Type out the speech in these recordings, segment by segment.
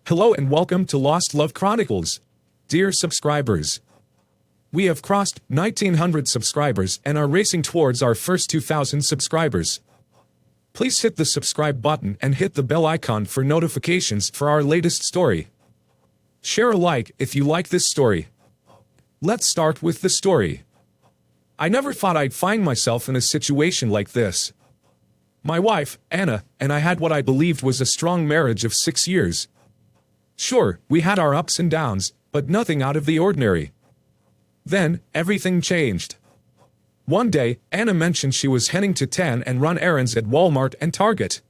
Hello and welcome to Lost Love Chronicles. Dear subscribers, we have crossed 1,900 subscribers and are racing towards our first 2,000 subscribers. Please hit the subscribe button and hit the bell icon for notifications for our latest story. Share a like if you like this story. Let's start with the story. I never thought I'd find myself in a situation like this. My wife, Anna, and I had what I believed was a strong marriage of 6 years. Sure, we had our ups and downs, but nothing out of the ordinary. Then, everything changed. One day, Anna mentioned she was heading to town and run errands at Walmart and Target.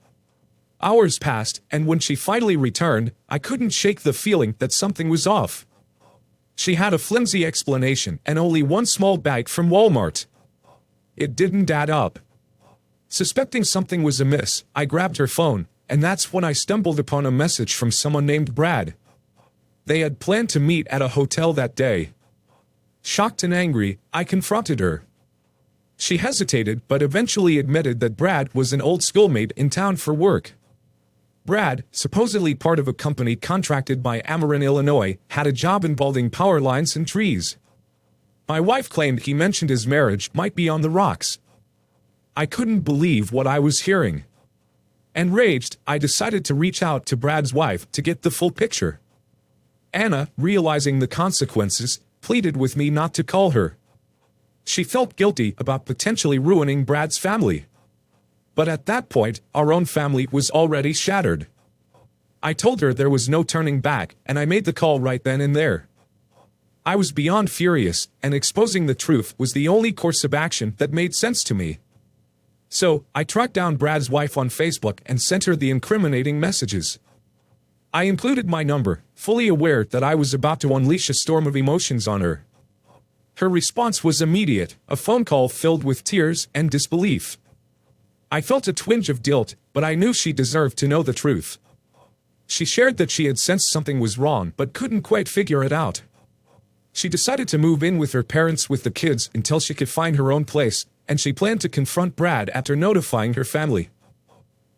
Hours passed, and when she finally returned, I couldn't shake the feeling that something was off. She had a flimsy explanation and only one small bag from Walmart. It didn't add up. Suspecting something was amiss, I grabbed her phone, and that's when I stumbled upon a message from someone named Brad. They had planned to meet at a hotel that day. Shocked and angry, I confronted her. She hesitated but eventually admitted that Brad was an old schoolmate in town for work. Brad, supposedly part of a company contracted by Amarin, Illinois, had a job involving power lines and trees. My wife claimed he mentioned his marriage might be on the rocks. I couldn't believe what I was hearing. Enraged, I decided to reach out to Brad's wife to get the full picture. Anna, realizing the consequences, pleaded with me not to call her. She felt guilty about potentially ruining Brad's family. But at that point, our own family was already shattered. I told her there was no turning back, and I made the call right then and there. I was beyond furious, and exposing the truth was the only course of action that made sense to me. So, I tracked down Brad's wife on Facebook and sent her the incriminating messages. I included my number, fully aware that I was about to unleash a storm of emotions on her. Her response was immediate, a phone call filled with tears and disbelief. I felt a twinge of guilt, but I knew she deserved to know the truth. She shared that she had sensed something was wrong but couldn't quite figure it out. She decided to move in with her parents with the kids until she could find her own place, and she planned to confront Brad after notifying her family.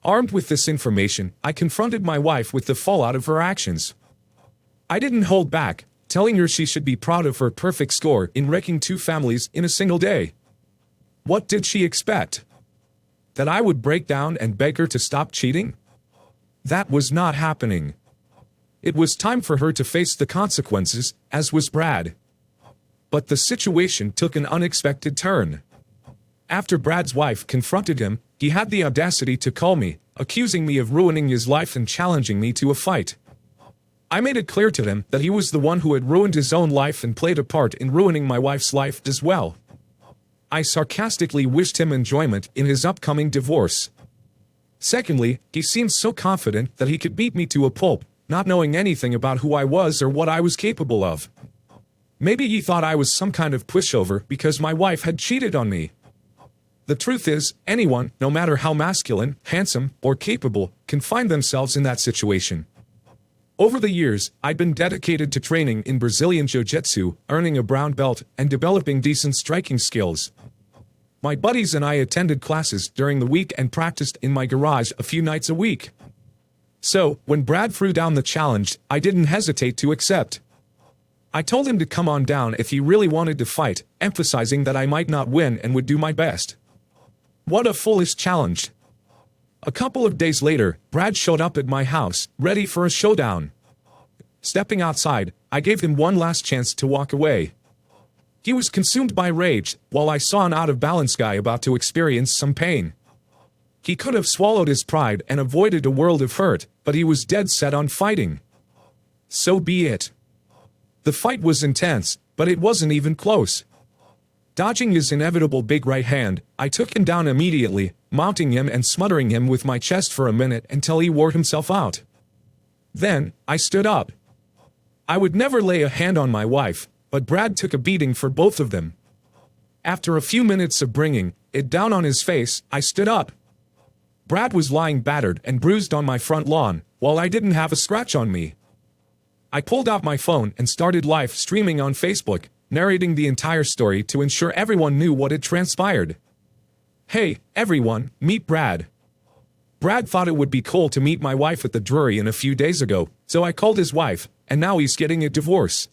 Armed with this information, I confronted my wife with the fallout of her actions. I didn't hold back, telling her she should be proud of her perfect score in wrecking 2 families in a single day. What did she expect? That I would break down and beg her to stop cheating? That was not happening. It was time for her to face the consequences, as was Brad. But the situation took an unexpected turn. After Brad's wife confronted him, he had the audacity to call me, accusing me of ruining his life and challenging me to a fight. I made it clear to him that he was the one who had ruined his own life and played a part in ruining my wife's life as well. I sarcastically wished him enjoyment in his upcoming divorce. Secondly, he seemed so confident that he could beat me to a pulp, not knowing anything about who I was or what I was capable of. Maybe he thought I was some kind of pushover because my wife had cheated on me. The truth is, anyone, no matter how masculine, handsome, or capable, can find themselves in that situation. Over the years, I'd been dedicated to training in Brazilian Jiu-Jitsu, earning a brown belt, and developing decent striking skills. My buddies and I attended classes during the week and practiced in my garage a few nights a week. So, when Brad threw down the challenge, I didn't hesitate to accept. I told him to come on down if he really wanted to fight, emphasizing that I might not win and would do my best. What a foolish challenge. A couple of days later, Brad showed up at my house, ready for a showdown. Stepping outside, I gave him one last chance to walk away. He was consumed by rage, while I saw an out-of-balance guy about to experience some pain. He could have swallowed his pride and avoided a world of hurt, but he was dead set on fighting. So be it. The fight was intense, but it wasn't even close. Dodging his inevitable big right hand, I took him down immediately, mounting him and smothering him with my chest for a minute until he wore himself out. Then, I stood up. I would never lay a hand on my wife, but Brad took a beating for both of them. After a few minutes of bringing it down on his face, I stood up. Brad was lying battered and bruised on my front lawn, while I didn't have a scratch on me. I pulled out my phone and started live streaming on Facebook, narrating the entire story to ensure everyone knew what had transpired. Hey, everyone, meet Brad. Brad thought it would be cool to meet my wife at the Drury a few days ago, so I called his wife, and now he's getting a divorce.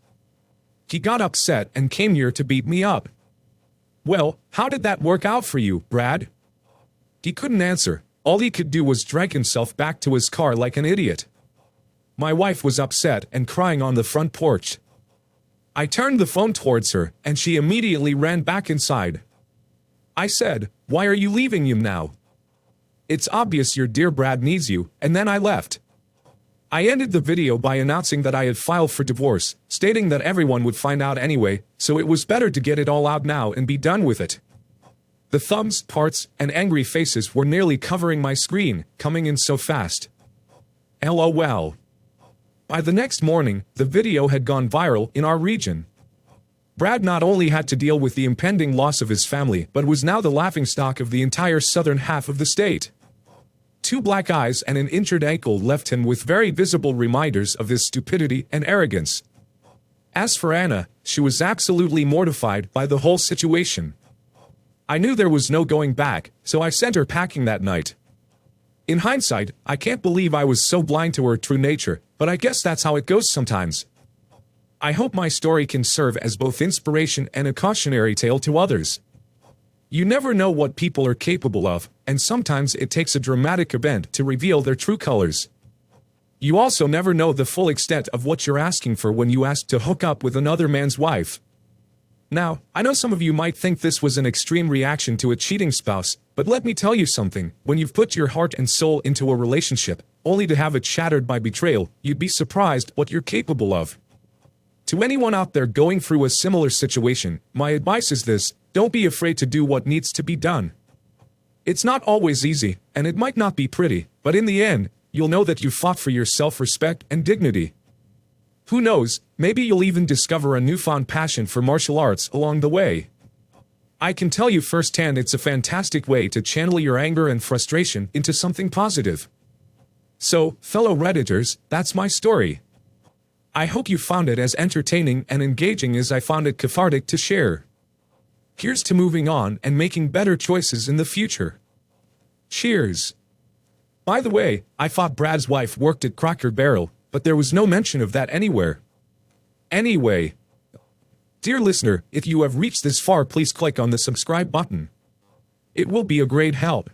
He got upset and came here to beat me up. Well, how did that work out for you, Brad? He couldn't answer. All he could do was drag himself back to his car like an idiot. My wife was upset and crying on the front porch. I turned the phone towards her, and she immediately ran back inside. I said, "Why are you leaving him now? It's obvious your dear Brad needs you," and then I left. I ended the video by announcing that I had filed for divorce, stating that everyone would find out anyway, so it was better to get it all out now and be done with it. The thumbs, hearts, and angry faces were nearly covering my screen, coming in so fast. LOL. By the next morning, the video had gone viral in our region. Brad not only had to deal with the impending loss of his family, but was now the laughingstock of the entire southern half of the state. 2 black eyes and an injured ankle left him with very visible reminders of his stupidity and arrogance. As for Anna, she was absolutely mortified by the whole situation. I knew there was no going back, so I sent her packing that night. In hindsight, I can't believe I was so blind to her true nature, but I guess that's how it goes sometimes. I hope my story can serve as both inspiration and a cautionary tale to others. You never know what people are capable of, and sometimes it takes a dramatic event to reveal their true colors. You also never know the full extent of what you're asking for when you ask to hook up with another man's wife. Now, I know some of you might think this was an extreme reaction to a cheating spouse, but let me tell you something, when you've put your heart and soul into a relationship, only to have it shattered by betrayal, you'd be surprised what you're capable of. To anyone out there going through a similar situation, my advice is this: don't be afraid to do what needs to be done. It's not always easy, and it might not be pretty, but in the end, you'll know that you fought for your self-respect and dignity. Who knows, maybe you'll even discover a newfound passion for martial arts along the way. I can tell you firsthand it's a fantastic way to channel your anger and frustration into something positive. So, fellow Redditors, that's my story. I hope you found it as entertaining and engaging as I found it cathartic to share. Here's to moving on and making better choices in the future. Cheers. By the way, I thought Brad's wife worked at Cracker Barrel, but there was no mention of that anywhere. Anyway, dear listener, if you have reached this far, please click on the subscribe button. It will be a great help.